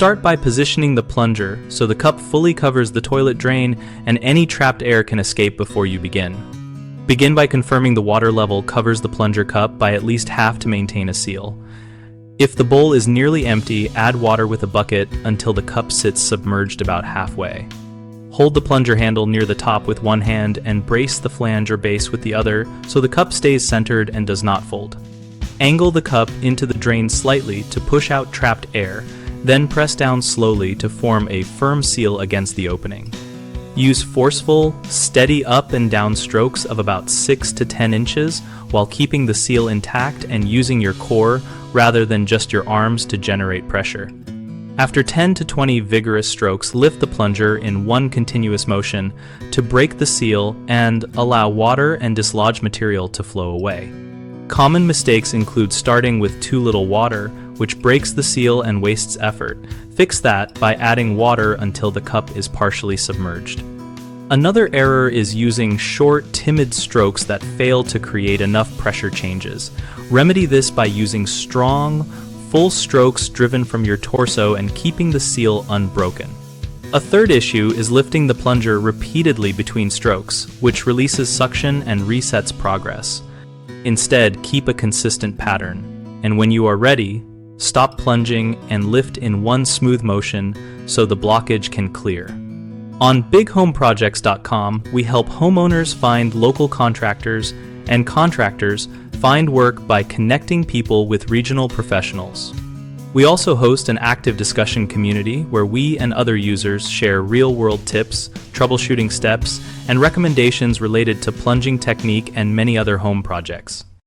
Start by positioning the plunger so the cup fully covers the toilet drain and any trapped air can escape before you begin. Begin by confirming the water level covers the plunger cup by at least half to maintain a seal. If the bowl is nearly empty, add water with a bucket until the cup sits submerged about halfway. Hold the plunger handle near the top with one hand and brace the flange or base with the other so the cup stays centered and does not fold. Angle the cup into the drain slightly to push out trapped air, then press down slowly to form a firm seal against the opening. Use forceful, steady up and down strokes of about 6 to 10 inches while keeping the seal intact and using your core rather than just your arms to generate pressure. After 10 to 20 vigorous strokes, lift the plunger in one continuous motion to break the seal and allow water and dislodged material to flow away. Common mistakes include starting with too little water, which breaks the seal and wastes effort. Fix that by adding water until the cup is partially submerged. Another error is using short, timid strokes that fail to create enough pressure changes. Remedy this by using strong, full strokes driven from your torso and keeping the seal unbroken. A third issue is lifting the plunger repeatedly between strokes, which releases suction and resets progress. Instead, keep a consistent pattern, and when you are ready, stop plunging and lift in one smooth motion so the blockage can clear. On bighomeprojects.com, we help homeowners find local contractors and contractors find work by connecting people with regional professionals. We also host an active discussion community where we and other users share real-world tips, troubleshooting steps, and recommendations related to plunging technique and many other home projects.